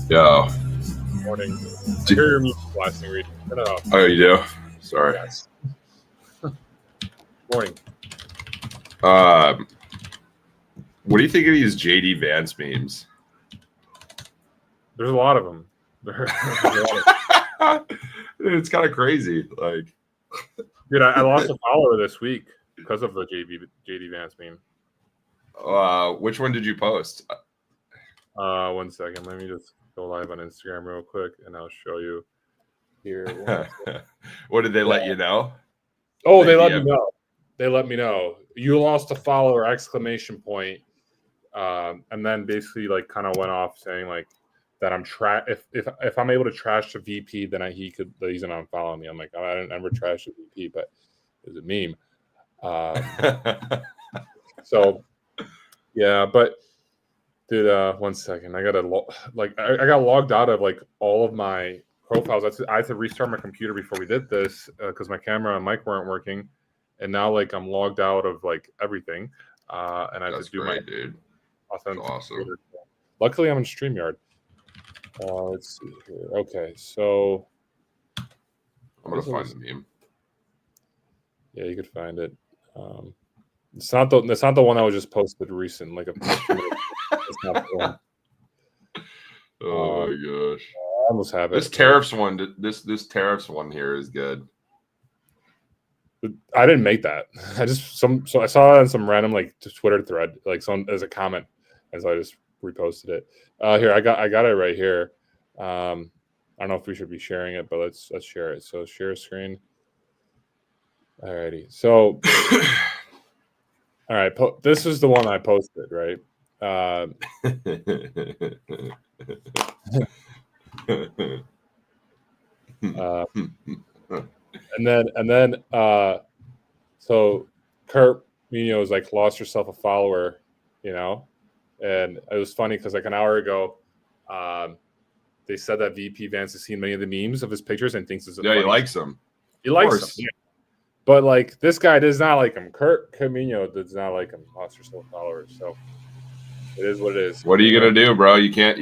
Yeah. Morning. I hear your music blasting, Reed. Turn it off. Oh, you do? Sorry. Yes. Morning. What do you think of these JD Vance memes? There's a lot of them. It's kind of crazy. Like, dude, I lost a follower this week because of the JD Vance meme. Which one did you post? 1 second. Let me just go live on Instagram real quick, and I'll show you here. What did they let you know? Oh, they let me know. They let me know. You lost a follower! ! And then basically like kind of went off saying like that I'm if I'm able to trash the VP, then he's gonna unfollow me. I'm like, I didn't ever trash the VP, but it's a meme. So yeah, but dude, 1 second. I gotta I got logged out of like all of my profiles. I had to restart my computer before we did this because my camera and mic weren't working, and now like I'm logged out of like everything, and I have to do my dude. Awesome. Luckily, I'm in StreamYard. Let's see here. Okay, so I'm gonna find the meme. Yeah, you could find it. It's not the one I was just posted recent. Like it's not the one. Oh my gosh! I almost have it. This tariffs one. This tariffs one here is good. I didn't make that. So I saw it on some random like Twitter thread, like as a comment, and so I just reposted it. Here I got it right here. I don't know if we should be sharing it, but let's share it. So share screen. Alrighty. So all right, this is the one I posted, right? And then so Kurt Munoz like lost herself a follower, you know, and it was funny because like an hour ago, they said that VP Vance has seen many of the memes of his pictures and thinks it's he likes them. He likes them, yeah. But like this guy does not like him. Kurt Munoz does not like him. Lost herself followers, so it is what it is. What are you gonna do, bro? You can't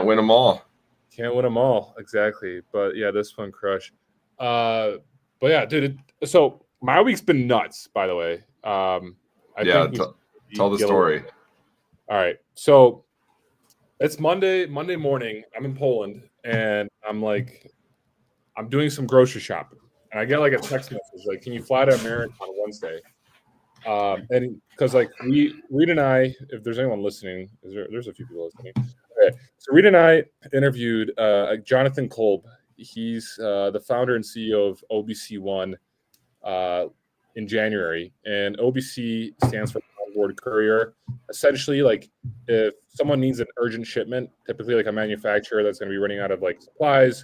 win them all. Can't win them all, exactly. But yeah, this one crushed. But yeah, dude. So my week's been nuts, by the way. Tell the story. All right, so it's Monday morning. I'm in Poland, and I'm doing some grocery shopping, and I get like a text message like, "Can you fly to America on Wednesday?" And because like Reed and I, if there's anyone listening, there's a few people listening. Okay, so Reed and I interviewed Jonathan Kolb. He's the founder and CEO of OBC1 in January, and OBC stands for onboard courier. Essentially, like if someone needs an urgent shipment, typically like a manufacturer that's going to be running out of like supplies,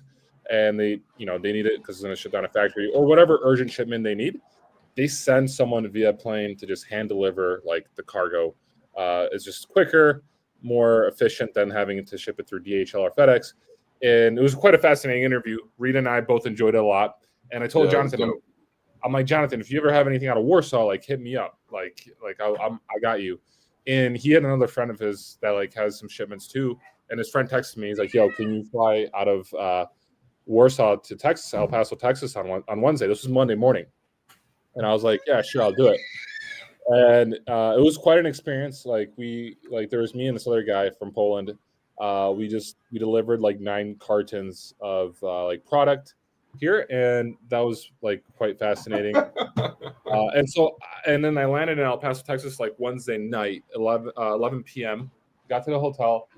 and they need it because it's going to shut down a factory or whatever urgent shipment they need, they send someone via plane to just hand deliver like the cargo. It's just quicker, more efficient than having to ship it through DHL or FedEx. And it was quite a fascinating interview. Reed and I both enjoyed it a lot. And I told Jonathan, I'm like, Jonathan, if you ever have anything out of Warsaw, like hit me up. Like I got you. And he had another friend of his that like has some shipments too. And his friend texted me. He's like, yo, can you fly out of Warsaw to Texas, El Paso, Texas on Wednesday? This was Monday morning. And I was like, yeah, sure, I'll do it. And it was quite an experience. Like there was me and this other guy from Poland. We delivered like 9 cartons of like product here, and that was like quite fascinating. And then I landed in El Paso, Texas, like Wednesday night, 11 p.m. Got to the hotel,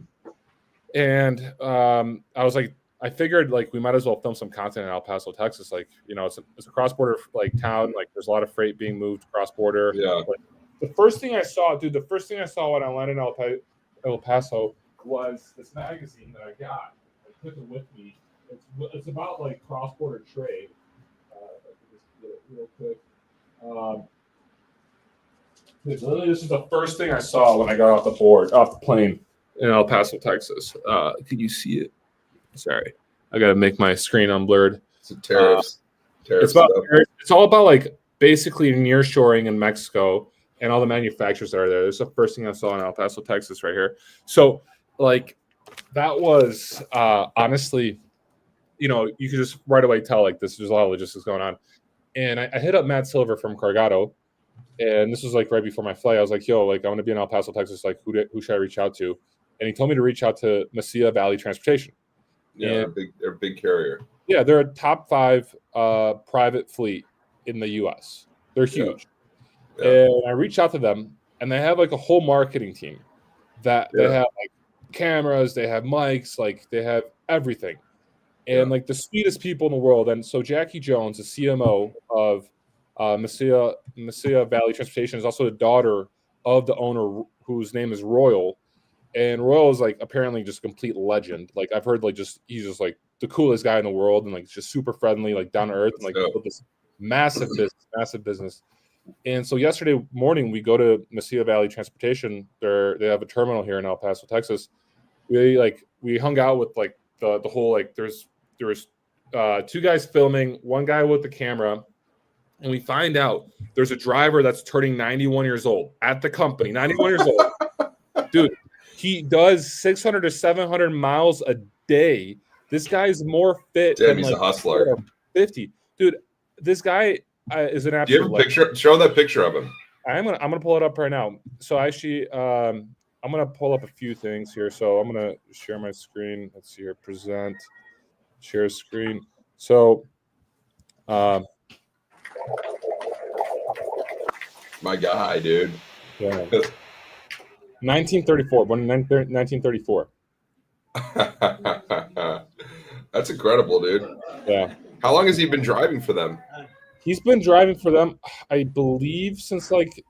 and I was like, I figured like we might as well film some content in El Paso, Texas. Like, it's a cross-border like town. Like there's a lot of freight being moved cross-border. Yeah. Like, the first thing I saw when I landed in El Paso was this magazine that I got. I took it with me. It's about like cross-border trade. Just get it real quick. Literally, this is the first thing I saw when I got off the plane in El Paso, Texas. Can you see it? Sorry, I gotta make my screen unblurred. It's tariffs. It's all about like basically nearshoring in Mexico and all the manufacturers that are there. This is the first thing I saw in El Paso, Texas, right here. So like that was honestly, you could just right away tell like there's a lot of logistics going on. And I hit up Matt Silver from Cargado, and this was like right before my flight. I was like, "Yo, like I'm gonna be in El Paso, Texas. Like, who should I reach out to?" And he told me to reach out to Mesilla Valley Transportation. Yeah, And they're a big carrier. yeah, they're a top 5 private fleet in the U.S. They're huge. Yeah. And I reached out to them, and they have like a whole marketing team that they have like cameras, they have mics, like they have everything, and like the sweetest people in the world. And so Jackie Jones, the CMO of Mesilla Valley Transportation, is also the daughter of the owner, whose name is Royal. And Royal is like apparently just a complete legend. Like I've heard, like he's just like the coolest guy in the world, and like just super friendly, like down to earth, and like built this massive business. And so yesterday morning we go to Mesilla Valley Transportation. They have a terminal here in El Paso, Texas. We hung out with like the whole, like there was 2 guys filming, 1 guy with the camera, and we find out there's a driver that's turning 91 years old at the company. 91 years old, dude. He does 600 to 700 miles a day. This guy's more fit than he's like a hustler. 50, dude. This guy is an absolute. Do you have a picture? Show that picture of him. I'm gonna pull it up right now. So actually, I'm gonna pull up a few things here. So I'm gonna share my screen. Let's see here. Present, share screen. So, my guy, dude. Yeah. 1934. Born in 1934. That's incredible, dude. Yeah. How long has he been driving for them? He's been driving for them, I believe, since like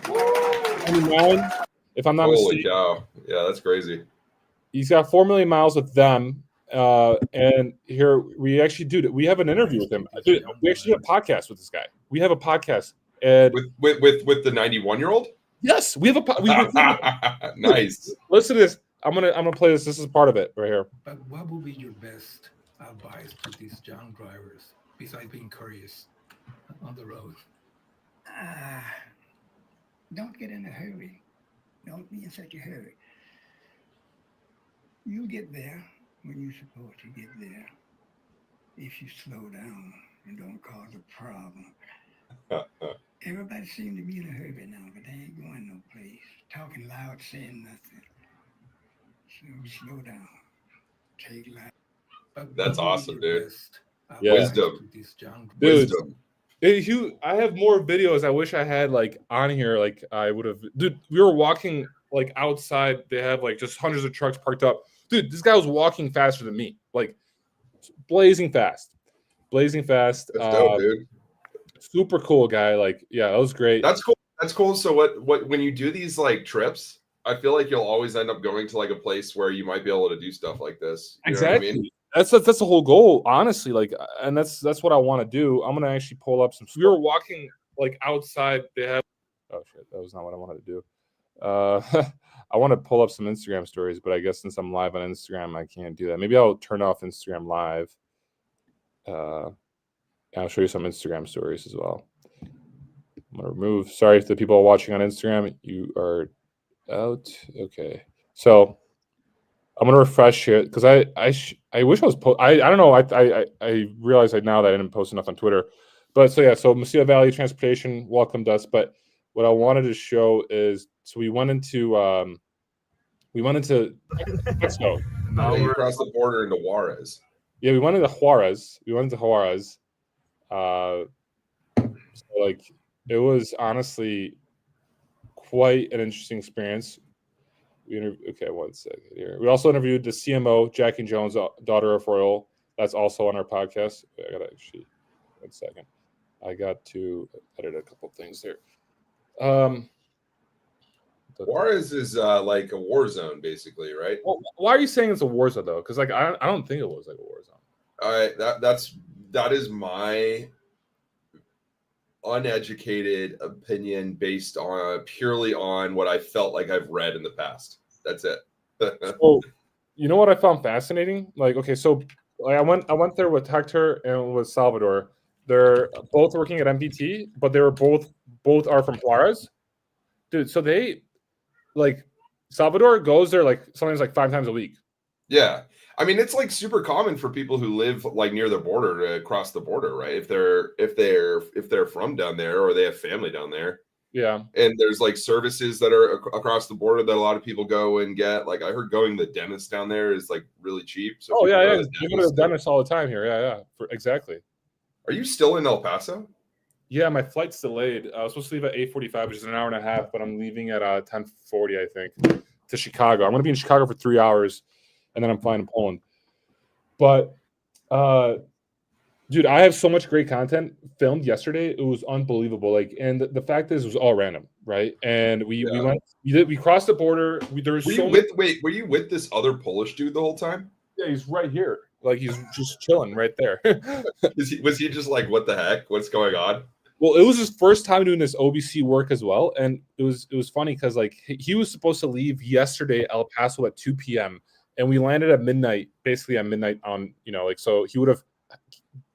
29, if I'm not mistaken. Holy cow. Yeah, that's crazy. He's got 4 million miles with them. And here we actually we have an interview with him. Dude, we actually have a podcast with this guy. We have a podcast. And with the 91-year-old? Yes, we have a nice. Listen to this. I'm gonna play this. This is part of it right here. But what would be your best advice to these young drivers besides being curious on the road? Don't get in a hurry. Don't be in such a hurry. You get there when you're supposed to get there. If you slow down and don't cause a problem. Everybody seems to be in a hurry now, but they ain't going no place. Talking loud, saying nothing. So slow down. Take life. That's awesome, dude. Yeah. Wisdom. Dude, I have more videos I wish I had like on here. Like I would have. Dude, we were walking like outside. They have like just hundreds of trucks parked up. Dude, this guy was walking faster than me. Like blazing fast. That's dope, dude. Super cool guy. Like, yeah, that was great. That's cool. So what when you do these like trips, I feel like you'll always end up going to like a place where you might be able to do stuff like this. You exactly. know what I mean? That's the whole goal, honestly. Like, and that's what I want to do. I'm gonna actually pull up some. We were walking like outside. They have. Oh shit, that was not what I wanted to do. I want to pull up some Instagram stories, but I guess since I'm live on Instagram, I can't do that. Maybe I'll turn off Instagram Live. I'll show you some Instagram stories as well. I'm gonna remove. Sorry if the people watching on Instagram, you are out. Okay, so I'm gonna refresh here because I wish I was I don't know. I realize now that I didn't post enough on Twitter, but so yeah. So Mesilla Valley Transportation welcomed us, but what I wanted to show is so we went into Mexico. Now you crossed the border into Juarez. Yeah, we went into Juarez. So like it was honestly quite an interesting experience. Okay, one second here. We also interviewed the CMO, Jackie Jones, daughter of Royal. That's also on our podcast. I gotta actually 1 second. I got to edit a couple things there. Juarez is like a war zone, basically, right? Well, why are you saying it's a war zone though? Because like I don't think it was like a war zone. All right, that is my uneducated opinion based on purely on what I felt like I've read in the past. That's it. So, you know what I found fascinating? Like, okay, so like I went there with Hector and with Salvador. They're both working at MPT, but they were both are from Juarez, dude. So they like Salvador goes there like sometimes like 5 times a week. Yeah. I mean, it's like super common for people who live like near the border to cross the border, right? If they're from down there or they have family down there. Yeah. And there's like services that are across the border that a lot of people go and get. Like I heard going to the dentist down there is like really cheap. So Oh people yeah, go yeah. to the You go to dentist. the dentist all the time here. Yeah, yeah. Exactly. Are you still in El Paso? Yeah, my flight's delayed. I was supposed to leave at 8:45, which is an hour and a half, but I'm leaving at 10:40, I think, to Chicago. I'm going to be in Chicago for 3 hours, and then I'm flying to Poland. But, dude, I have so much great content filmed yesterday. It was unbelievable. Like, and the fact is, it was all random, right? And we we crossed the border. There was Were you with this other Polish dude the whole time? Yeah, he's right here. Like he's just chilling right there. Was he just like, what the heck? What's going on? Well, it was his first time doing this OBC work as well, and it was funny because like he was supposed to leave yesterday El Paso at 2 p.m. and we landed at midnight, basically at midnight on so he would have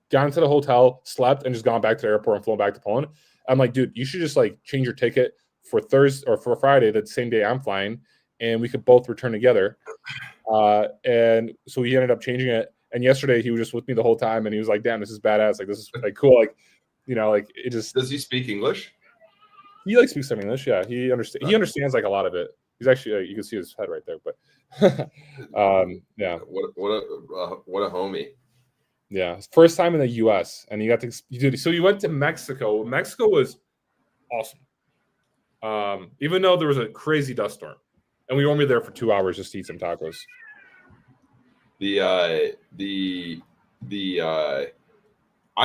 gone to the hotel, slept, and just gone back to the airport and flown back to Poland. I'm like, dude, you should just like change your ticket for Thursday or for Friday, the same day I'm flying, and we could both return together. And so he ended up changing it. And yesterday he was just with me the whole time, and he was like, "Damn, this is badass! Like this is like cool! Like like it just." Does he speak English? He like speaks some English. Yeah, he understands. He understands like a lot of it. He's actually you can see his head right there. But yeah, what a homie. Yeah, first time in the U.S. and you got to so you went to Mexico. Mexico was awesome. Even though there was a crazy dust storm, and we were only there for 2 hours just to eat some tacos. I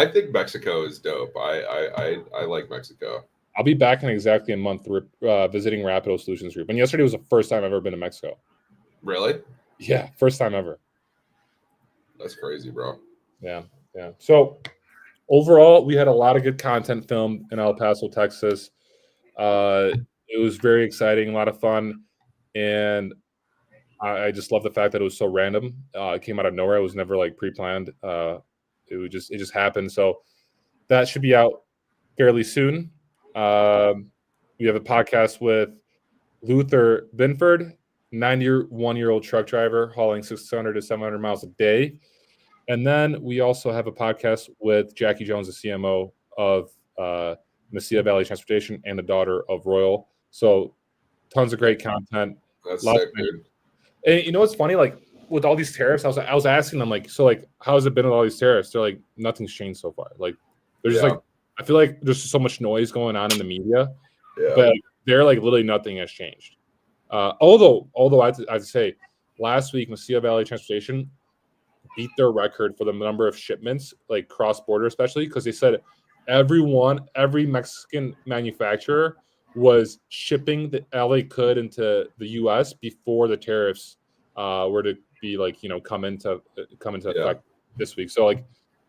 think Mexico is dope. I like Mexico. I'll be back in exactly a month visiting Rapido Solutions Group. And yesterday was the first time I've ever been to Mexico. Really? Yeah, first time ever. That's crazy, bro. Yeah. So overall, we had a lot of good content filmed in El Paso, Texas. It was very exciting, a lot of fun, and I just love the fact that it was so random. It came out of nowhere. It was never like pre-planned. It just happened. So that should be out fairly soon. We have a podcast with Luther Binford, 91-year-old truck driver hauling 600 to 700 miles a day. And then we also have a podcast with Jackie Jones, the CMO of Mesilla Valley Transportation and the daughter of Royal. So tons of great content. That's sick, dude. And you know what's funny? Like with all these tariffs, I was asking them like, so like, how has it been with all these tariffs? They're like, nothing's changed so far. Like, there's just like, I feel like there's so much noise going on in the media, but they're like literally nothing has changed. Although I have to say, last week Mesilla Valley Transportation beat their record for the number of shipments, like cross border, especially because they said every Mexican manufacturer was shipping all they could into the U.S. before the tariffs were to be like come into effect this week. So like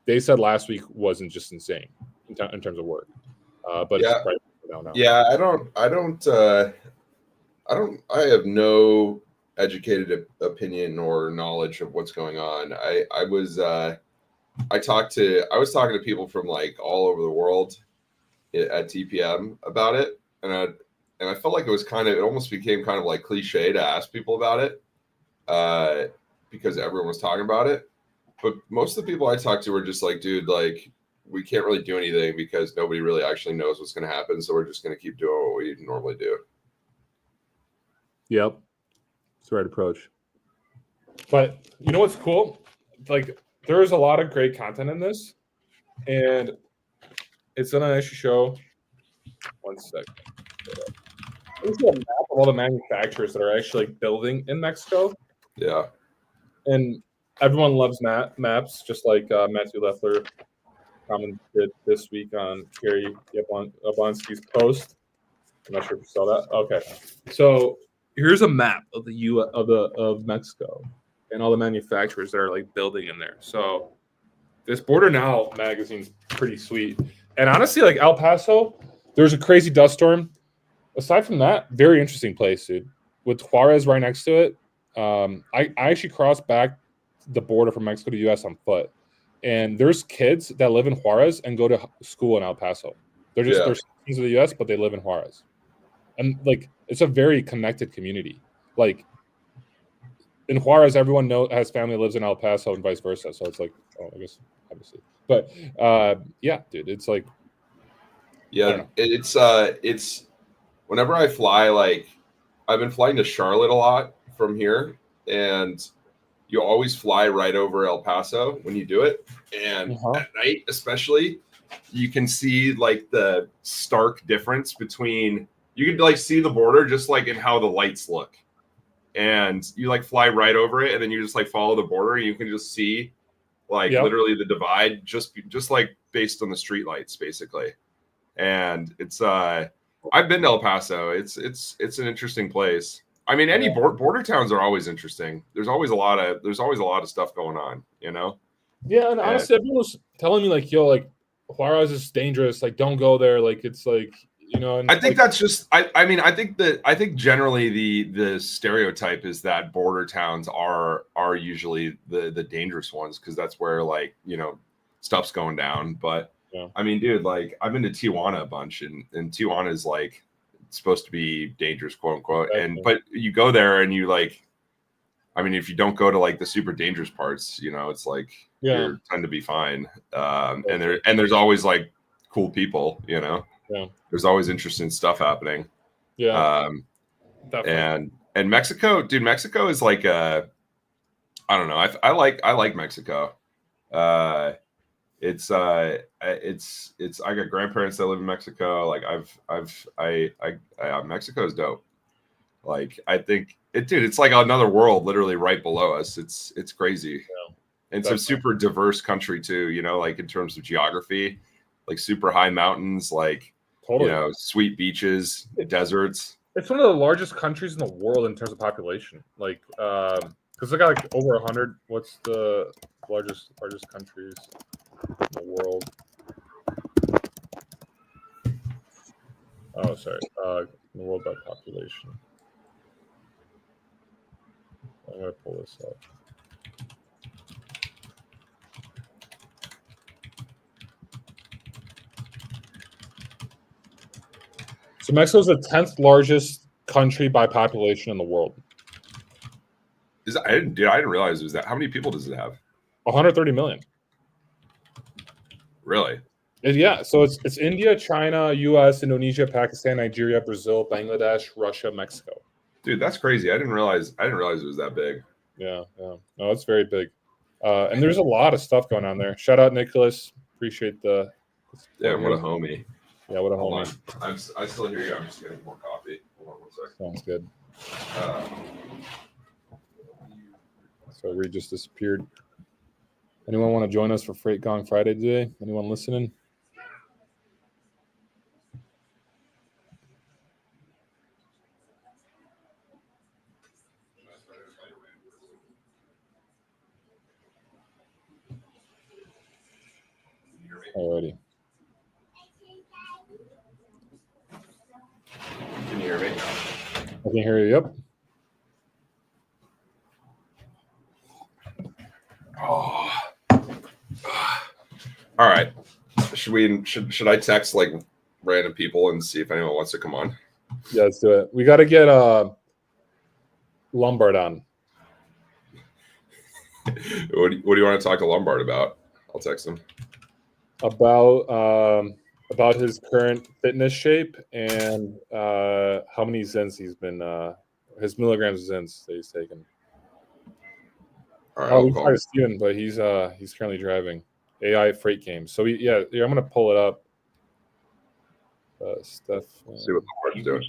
they said last week wasn't just insane in terms of work, but it's right now. Yeah, I have no educated opinion or knowledge of what's going on. I was talking to people from like all over the world at TPM about it, and I felt like it almost became kind of like cliche to ask people about it because everyone was talking about it. But most of the people I talked to were just like, dude, like we can't really do anything because nobody really actually knows what's going to happen. So we're just going to keep doing what we normally do. Yep. It's the right approach. But you know what's cool? Like there is a lot of great content in this, and it's gonna actually show. One sec. This is a map of all the manufacturers that are actually building in Mexico. Yeah. And everyone loves maps, just like Matthew Leffler commented this week on Gary Yablonsky's post. I'm not sure if you saw that. Okay. So here's a map of of Mexico and all the manufacturers that are like building in there. So this Border Now magazine's pretty sweet. And honestly, like El Paso, there's a crazy dust storm. Aside from that, very interesting place, dude. With Juarez right next to it, I actually crossed back the border from Mexico to U.S. on foot. And there's kids that live in Juarez and go to school in El Paso. They're citizens of the U.S., but they live in Juarez. And like it's a very connected community. Like in Juarez, everyone has family lives in El Paso and vice versa. So it's like, oh, I guess obviously, but yeah, dude, it's like, Yeah, it's whenever I fly, like I've been flying to Charlotte a lot from here, and you always fly right over El Paso when you do it. And at night, especially, you can see like the stark difference between, you can like see the border just like in how the lights look. And you like fly right over it, and then you just like follow the border, and you can just see like literally the divide just like based on the street lights, basically. And it's I've been to El Paso. It's an interesting place. I mean, any border towns are always interesting. There's always a lot of stuff going on, you know? Yeah, and honestly, everyone was telling me like, yo, like Juarez is dangerous, like don't go there. Like it's like, you know, and I think that's just I mean, I think generally the stereotype is that border towns are usually the dangerous ones, because that's where like, you know, stuff's going down. But I mean, dude, like I've been to Tijuana a bunch, and Tijuana is like supposed to be dangerous, quote unquote. And but you go there and you like, I mean, if you don't go to like the super dangerous parts, you know, it's like you tend to be fine. And there's always like cool people, you know. There's always interesting stuff happening. And Mexico, dude, Mexico is like I don't know. I like Mexico. It's I got grandparents that live in Mexico. Like Mexico is dope. Like I think it's like another world literally right below us. It's crazy. And it's a super diverse country too, you know, like in terms of geography, like super high mountains, like you know, sweet beaches, deserts. It's one of the largest countries in the world in terms of population. Like because they got like over 100. What's the largest countries in the world? Oh, sorry. In the world by population. I'm gonna pull this up. So Mexico is the 10th largest country by population in the world. I didn't realize it was that. How many people does it have? 130 million. Really? Yeah. So it's India, China, U.S., Indonesia, Pakistan, Nigeria, Brazil, Bangladesh, Russia, Mexico. Dude, that's crazy. I didn't realize it was that big. Yeah. No, it's very big. And there's a lot of stuff going on there. Shout out Nicholas. Appreciate the. Yeah, what a homie. Yeah, what a homie. I still hear you. I'm just getting more coffee. Hold on 1 second. Sounds good. So Reed just disappeared. Anyone want to join us for Freight Gong Friday today? Anyone listening? Alrighty. Can you hear me? I can hear you. Yep. Oh. All right. Should I text like random people and see if anyone wants to come on? Yeah, let's do it. We got to get Lombard on. What do you want to talk to Lombard about? I'll text him. About his current fitness shape and how many Zens he's been his milligrams of Zens that he's taken. All right, we tried Steven, but he's currently driving AI freight games. So I'm gonna pull it up. Steph. See what Lombard's doing.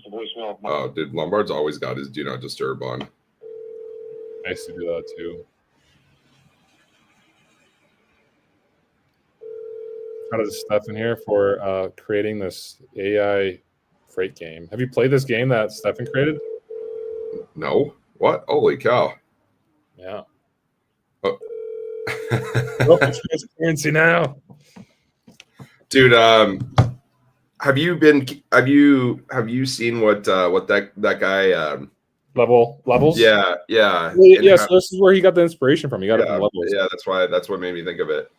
Oh, dude, Lombard's always got his do not disturb on. I used to do that too. Shout out to Steph in here for creating this AI freight game. Have you played this game that Stephen created? No. What? Holy cow. Yeah. Oh. Transparency now. Dude, have you seen what that guy levels? Yeah. Yeah, so this is where he got the inspiration from. He got it from Levels. Yeah, that's what made me think of it.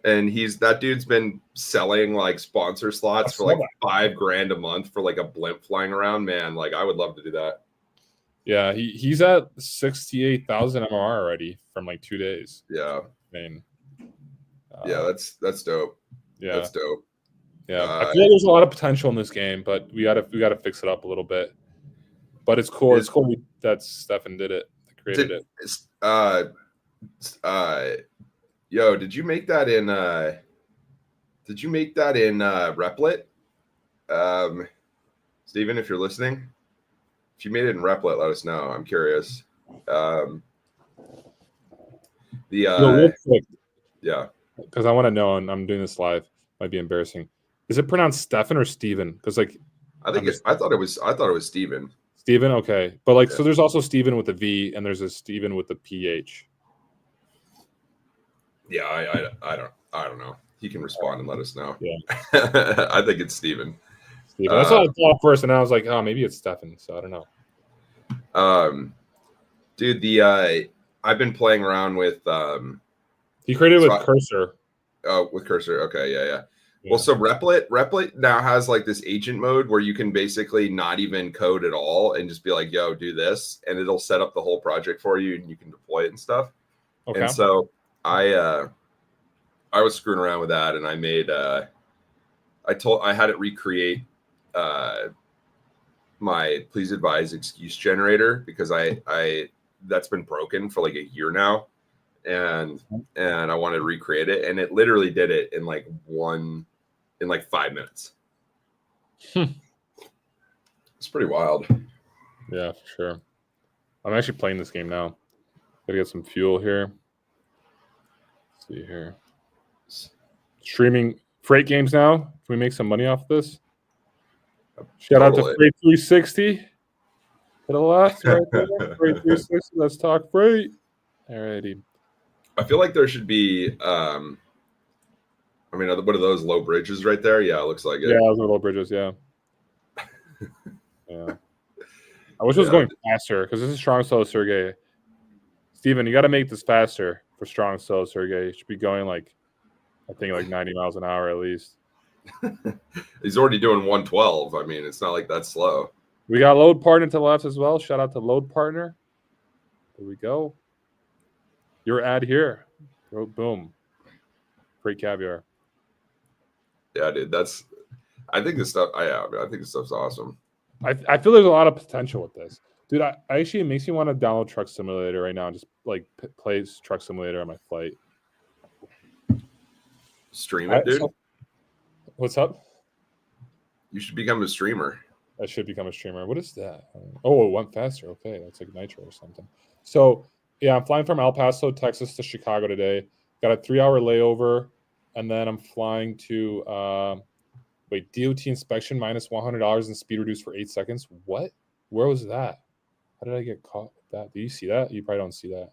And that dude's been selling like sponsor slots for like $5,000 a month for like a blimp flying around. Man, like I would love to do that. Yeah, he's at 68,000 MR already from like 2 days. Yeah. I mean, Yeah, that's dope. yeah, That's dope. yeah. I feel like there's a lot of potential in this game, but we gotta fix it up a little bit. But it's cool. It's cool that Stefan did it. Created it. Yo, did you make that in Replit? Steven, if you're listening, if you made it in Replit, let us know. I'm curious. Real quick, yeah, because I want to know, and I'm doing this live. Might be embarrassing. Is it pronounced Stefan or Steven? Because like, I thought it was Steven. Steven, okay, but like, Yeah. so there's also Steven with a V, and there's a Steven with a PH. Yeah, I don't know. He can respond and let us know. Yeah, I think it's Steven. Steven. That's what I thought first, and I was like, oh, maybe it's Stefan. So I don't know. Dude, I've been playing around with he created with Cursor. Oh, with Cursor. Okay, yeah. Well, so Replit now has like this agent mode where you can basically not even code at all and just be like, yo, do this, and it'll set up the whole project for you and you can deploy it and stuff. Okay. And so I was screwing around with that, and I made I had it recreate my please advise excuse generator because I that's been broken for like a year now, and I wanted to recreate it, and it literally did it in like 5 minutes. It's pretty wild. Yeah, for sure. I'm actually playing this game now. Gotta get some fuel here. Let's see here. Streaming freight games now. Can we make some money off this? Shout out to Freight 360 to the left, right there. Freight 360. Let's talk freight. Alrighty. I feel like there should be. I mean, what are those low bridges right there? Yeah, it looks like it. Yeah, those are low bridges. Yeah. Yeah. I wish it was going faster because this is strong solo Sergey. Steven, you got to make this faster for strong solo Sergey. It should be going like, I think like 90 miles an hour at least. He's already doing 112. I mean, it's not like that's slow. We got load partner to the left as well. Shout out to load partner. There we go. Your ad here. Boom. Great caviar. Yeah, dude. I think this stuff. I think this stuff's awesome. I feel there's a lot of potential with this, dude. Actually, it makes me want to download Truck Simulator right now and just like play Truck Simulator on my flight. Stream it, dude. What's up? You should become a streamer. I should become a streamer. What is that? Oh, it went faster. Okay, that's like Nitro or something. So yeah, I'm flying from El Paso, Texas to Chicago today. Got a 3-hour layover, and then I'm flying to DOT inspection minus $100 and speed reduced for 8 seconds. What? Where was that? How did I get caught with that? Do you see that? You probably don't see that.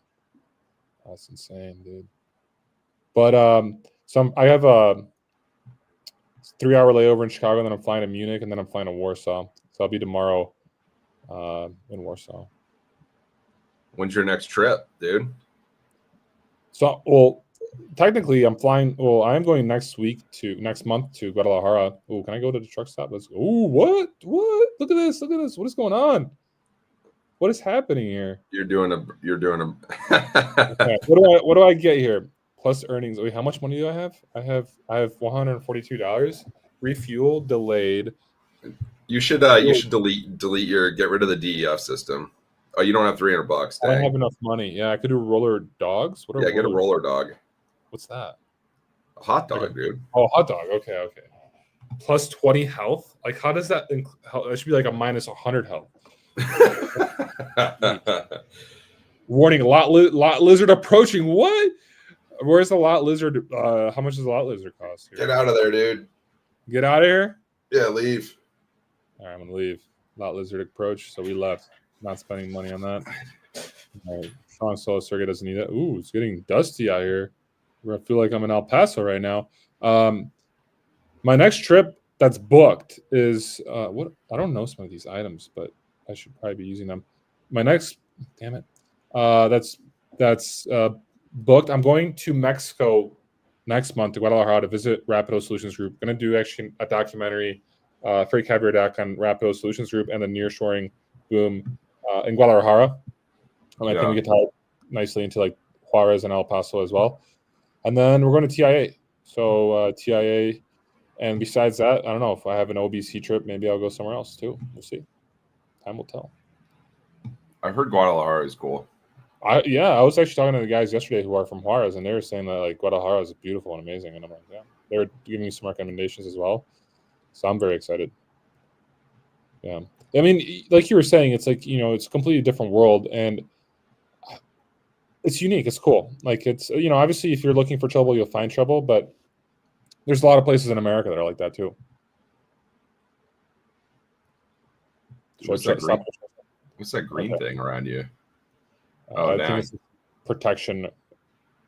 That's insane, dude. But I have a 3-hour layover in Chicago, and then I'm flying to Munich, and then I'm flying to Warsaw. So I'll be tomorrow in Warsaw. When's your next trip, dude? So, well, technically, I'm flying. Well, I'm going next month to Guadalajara. Oh, can I go to the truck stop? Let's go. Oh, what? Look at this. What is going on? What is happening here? You're doing a. Okay. What do I get here? Plus earnings. Wait, how much money do I have? I have $142. Refuel delayed. You should delete your get rid of the DEF system. Oh, you don't have $300. I don't have enough money. Yeah, I could do roller dogs. Get a roller dog. What's that? A hot dog, dude. Oh, hot dog. Okay. Plus 20 health. Like, how does that? That should be like a minus 100 health. Warning: lot lizard approaching. What? Where's the lot lizard? How much does the lot lizard cost? Here? Get out of there, dude. Get out of here. Yeah, leave. All right, I'm gonna leave. Lot lizard approach. So we left. Not spending money on that. All right. Strong solo circuit doesn't need that. Ooh, it's getting dusty out here. I feel like I'm in El Paso right now. My next trip that's booked is what? I don't know some of these items, but I should probably be using them. My next, damn it, that's booked. I'm going to Mexico next month to Guadalajara to visit Rapido Solutions Group. Going to do actually a documentary, Freight Caviar doc on Rapido Solutions Group and the nearshoring boom in Guadalajara. And I think Yeah. we could tie it nicely into like Juarez and El Paso as well. And then we're going to TIA. So TIA. And besides that, I don't know if I have an OBC trip, maybe I'll go somewhere else too. We'll see. Time will tell. I heard Guadalajara is cool. I was actually talking to the guys yesterday who are from Juarez, and they were saying that like Guadalajara is beautiful and amazing. And I'm like, yeah, they were giving me some recommendations as well. So I'm very excited. Yeah, I mean, like you were saying, it's like it's a completely different world, and it's unique. It's cool. Like it's obviously if you're looking for trouble, you'll find trouble, but there's a lot of places in America that are like that too. What's that green thing around you? I think it's protection.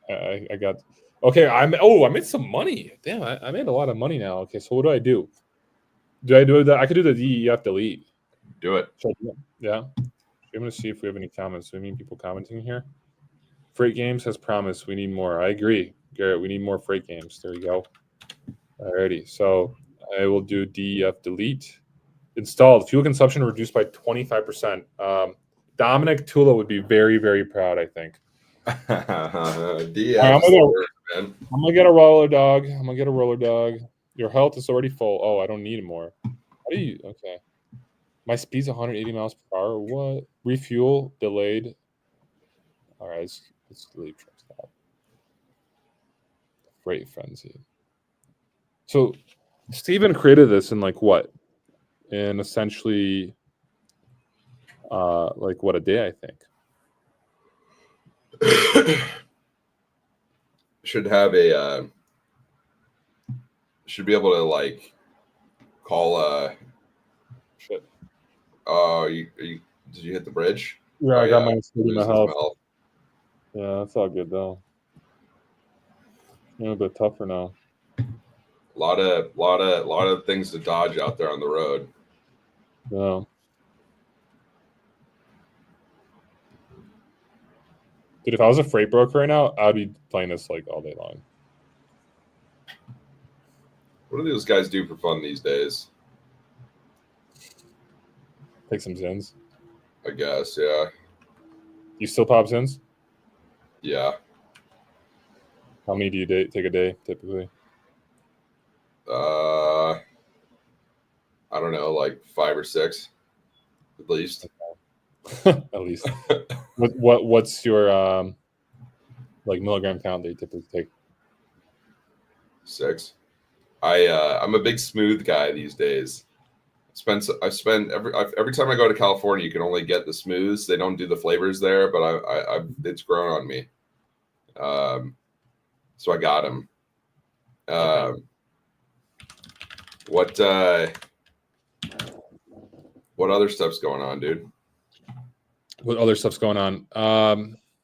I got okay. I made some money. Damn, I made a lot of money now. Okay, so what do I do? Do I do that? I could do the DEF delete. Do it. Yeah. I'm gonna see if we have any comments. Do we need people commenting here? Freight Games has promised we need more. I agree, Garrett. We need more Freight Games. There we go. Alrighty. So I will do DEF delete. Installed. Fuel consumption reduced by 25%. Dominic Tula would be very, very proud, I think. DF, I'm gonna get a roller dog. Your health is already full. Oh, I don't need more. How do you? Okay. My speed's 180 miles per hour. What? Refuel delayed. All right, let's leave truck stop. Freight frenzy. So Steven created this in like what? In essentially like what, a day, I think. Should be able to like call shit. Oh, did you hit the bridge? Yeah, I got my health. health. Yeah, that's all good though. A bit tougher now. A lot of things to dodge out there on the road. Yeah. Dude, if I was a freight broker right now, I'd be playing this like all day long. What do those guys do for fun these days? Take some Zins. I guess, yeah. You still pop Zins? Yeah. How many do you take a day typically? I don't know, like 5 or 6, at least. At least. What's your like milligram count that you typically take? 6. I'm a big smooth guy these days. I spend every time I go to California, you can only get the smooths. They don't do the flavors there, but it's grown on me. So I got them. What other stuff's going on, dude? What other stuff's going on? I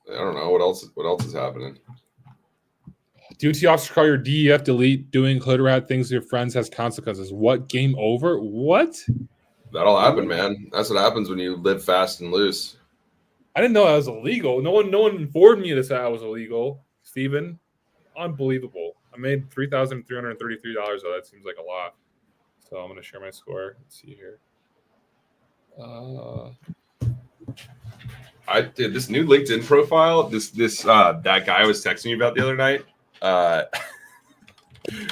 don't know. What else is happening? Duty officer call your DEF delete. Doing hood rat things with your friends has consequences. What? Game over? What? That'll happen, man. That's what happens when you live fast and loose. I didn't know that was illegal. No one informed me that was illegal. Steven, unbelievable. I made $3,333 though. That seems like a lot. So I'm gonna share my score. Let's see here. I did this new LinkedIn profile. That guy I was texting you about the other night.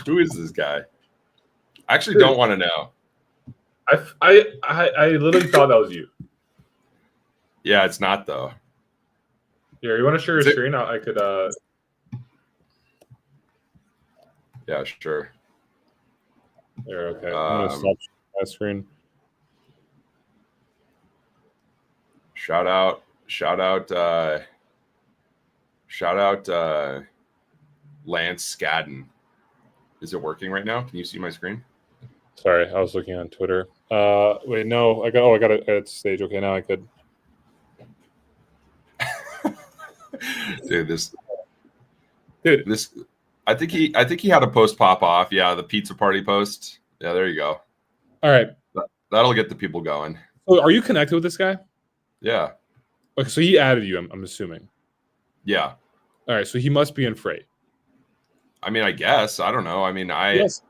Who is this guy? I actually don't want to know. I literally thought that was you. Yeah, it's not though. Here, you want to share your screen? I could. Yeah, sure. There, okay. I'm gonna stop my screen. Shout out Lance Skadden. Is it working right now? Can you see my screen? Sorry, I was looking on Twitter. Wait, no, I got it at stage. Okay, now I could. Dude, this I think he had a post pop off. Yeah, the pizza party post. Yeah, there you go. All right. That'll get the people going. So are you connected with this guy? Yeah. Okay, so he added you, I'm assuming. Yeah. All right, so he must be in freight. I mean, I guess. I don't know. I mean, Yes.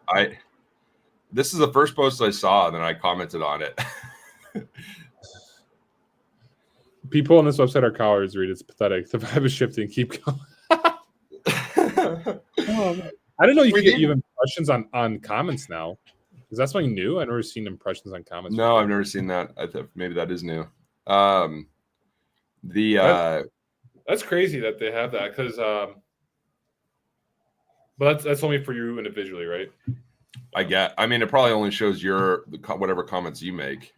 This is the first post I saw, and then I commented on it. People on this website are cowards, Reed. It's pathetic. The vibe is shifting. Keep going. I didn't know you could get even impressions on comments now. Is that something new? I've never seen impressions on comments. No, I've never seen that. I think maybe that is new. That's crazy that they have that because, but that's only for you individually, right? I mean, it probably only shows your whatever comments you make.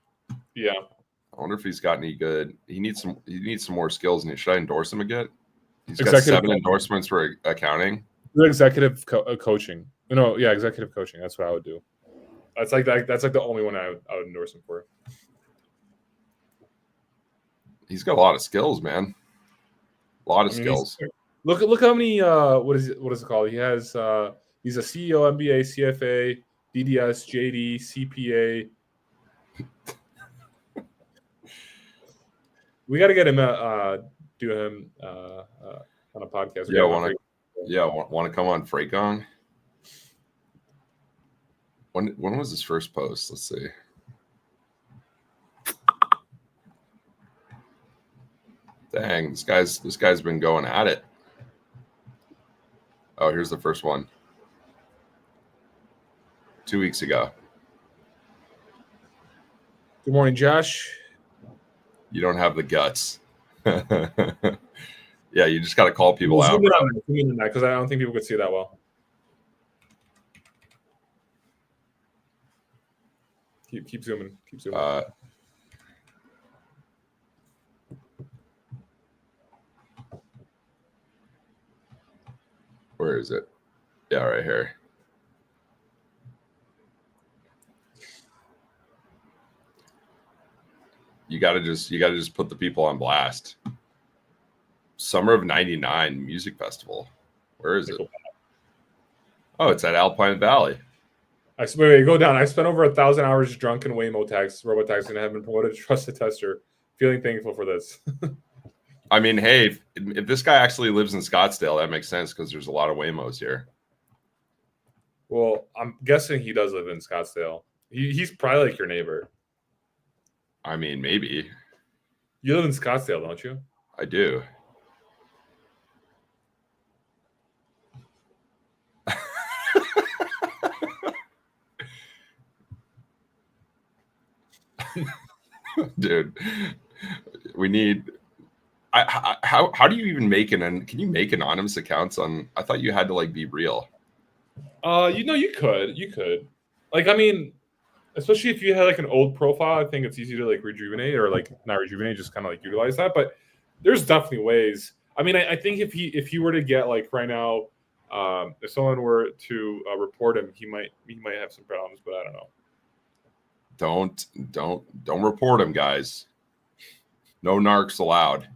Yeah. I wonder if he's got any good. He needs some more skills. Should I endorse him again? He's got 7 endorsements for accounting. Executive coaching. No, yeah, executive coaching. That's what I would do. That's like the only one I would endorse him for. He's got a lot of skills, man. A lot of skills. Look how many. What is it called? He has. He's a CEO, MBA, CFA, DDS, JD, CPA. We got to get him do him on a podcast. Want to come on Freight Gong? When was his first post? Let's see. Dang, this guy's been going at it. Oh, here's the first one. 2 weeks ago. Good morning, Josh. You don't have the guts. Yeah, you just got to call people out. Because I don't think people could see that well. Keep zooming. Keep zooming. Where is it? Yeah, right here. You gotta just put the people on blast. Summer of '99 music festival. Where is it? Oh, it's at Alpine Valley. Wait, go down. I spent over 1,000 hours drunk in Waymo tax, robotaxi, and have been promoted to trusted tester. Feeling thankful for this. I mean, hey, if this guy actually lives in Scottsdale, that makes sense because there's a lot of Waymos here. Well, I'm guessing he does live in Scottsdale. He's probably like your neighbor. I mean, maybe. You live in Scottsdale, don't you? I do. Dude, we need. How do you even make can you make anonymous accounts on? I thought you had to like be real. You could. Like, I mean, especially if you had like an old profile, I think it's easy to like rejuvenate or like not rejuvenate, just kind of like utilize that. But there's definitely ways. I mean, I think if he were to get like right now, if someone were to report him, he might have some problems, but I don't know. Don't report him, guys. No narcs allowed.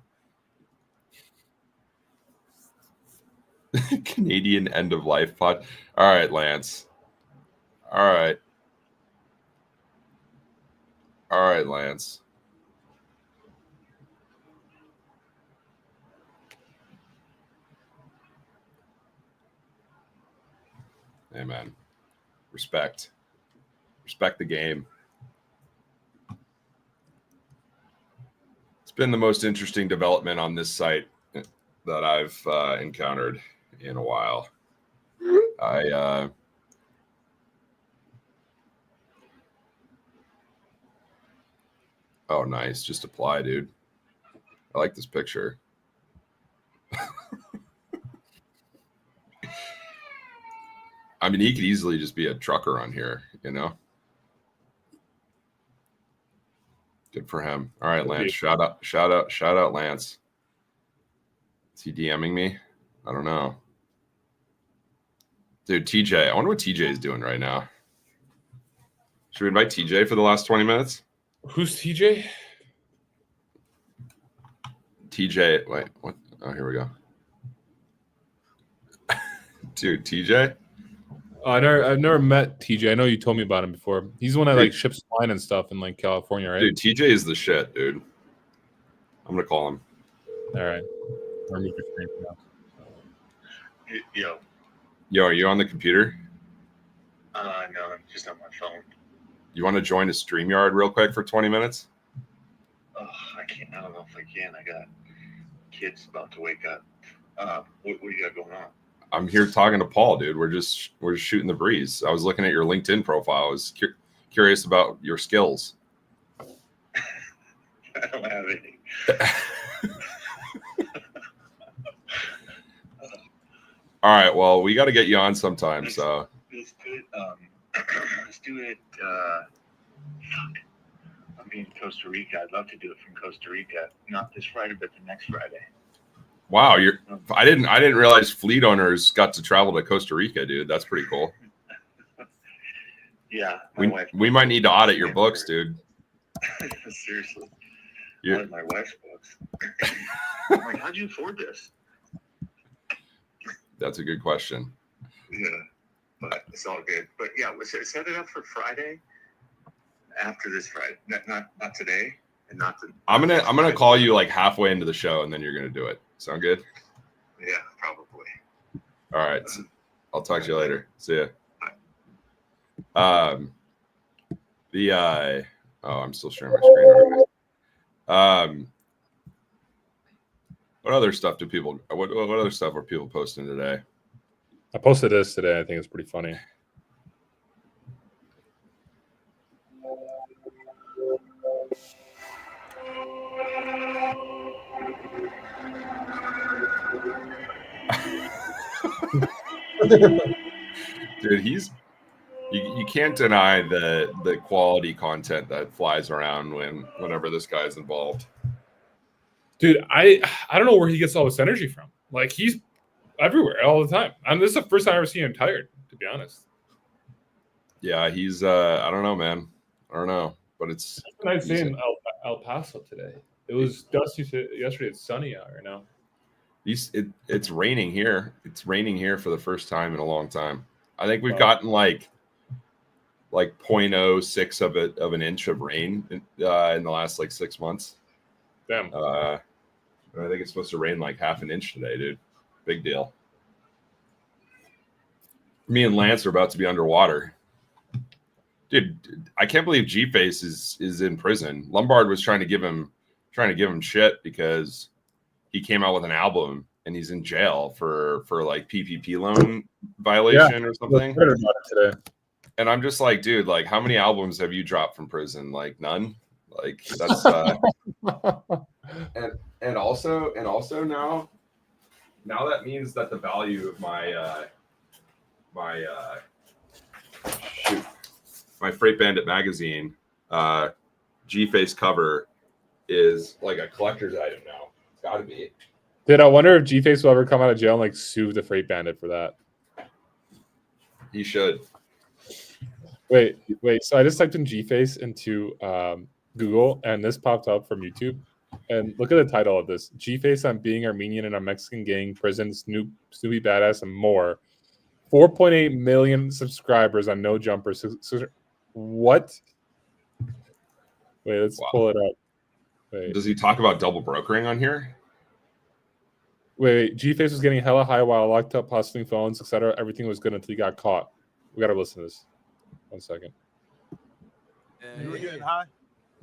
Canadian end of life pod. All right, Lance. All right, Lance. Hey, man. Respect the game. It's been the most interesting development on this site that I've encountered in a while. Oh, nice. Just apply, dude. I like this picture. I mean, he could easily just be a trucker on here, you know? Good for him. All right, Lance. Shout out, Lance. Is he DMing me? I don't know. Dude, TJ. I wonder what TJ is doing right now. Should we invite TJ for the last 20 minutes? Who's TJ? TJ. Wait, what? Oh, here we go. Dude, TJ? I've never met TJ. I know you told me about him before. He's the one that like ships wine and stuff in like California, right? Dude, TJ is the shit, dude. I'm gonna call him. All right. Remove your screen for now. Yo, are you on the computer? No, I'm just on my phone. You want to join a StreamYard real quick for 20 minutes? I can't. I don't know if I can. I got kids about to wake up. What do you got going on? I'm here talking to Paul, dude. We're just shooting the breeze. I was looking at your LinkedIn profile. I was curious about your skills. I don't have any. All right. Well, we got to get you on sometime. So Let's do it. Let's do it. I'm in Costa Rica. I'd love to do it from Costa Rica. Not this Friday, but the next Friday. wow, I didn't realize fleet owners got to travel to Costa Rica, dude. That's pretty cool. Yeah. We might need to audit your books, dude. Seriously. Yeah. My wife's books. I'm like, how'd you afford this? That's a good question. Yeah, but it's all good. But yeah, set it up for Friday. After this Friday, not today, and not the. I'm gonna call you like halfway into the show, and then you're gonna do it. Sound good? Yeah, probably. All right. I'll talk to you later. See ya. I'm still sharing my screen. What other stuff do people? What other stuff are people posting today? I posted this today. I think it's pretty funny. Dude, you can't deny the quality content that flies around whenever this guy's involved. Dude, I don't know where he gets all this energy from. Like, he's everywhere all the time. And this is the first time I've ever seen him tired, to be honest. Yeah, he's I don't know, man. I don't know, but it's nice seeing El Paso today. It was dusty yesterday. It's sunny out right now. It's raining here. It's raining here for the first time in a long time. I think we've gotten like 0.06 of an inch of rain in the last like 6 months. Damn. I think it's supposed to rain like half an inch today, dude. Big deal. Me and Lance are about to be underwater. Dude, I can't believe G-Face is in prison. Lombard was trying to give him shit because he came out with an album and he's in jail for like PPP loan violation or something. I heard about it today. And I'm just like, dude, like how many albums have you dropped from prison? Like none. Like that's and also now that means that the value of my Freight Bandit magazine G-Face cover is like a collector's item now. It's got to be. Dude, I wonder if G-Face will ever come out of jail and like sue the Freight Bandit for that. He should. Wait. So I just typed in G-Face into Google, and this popped up from YouTube. And look at the title of this: G-Face on being Armenian in a Mexican gang, prison, Snoopy Badass, and more. 4.8 million subscribers on No Jumper. What? Wait, let's pull it up. Wait. Does he talk about double brokering on here? Wait. G-Face was getting hella high while locked up, hustling phones, etc. Everything was good until he got caught. We gotta listen to this. 1 second. You were getting high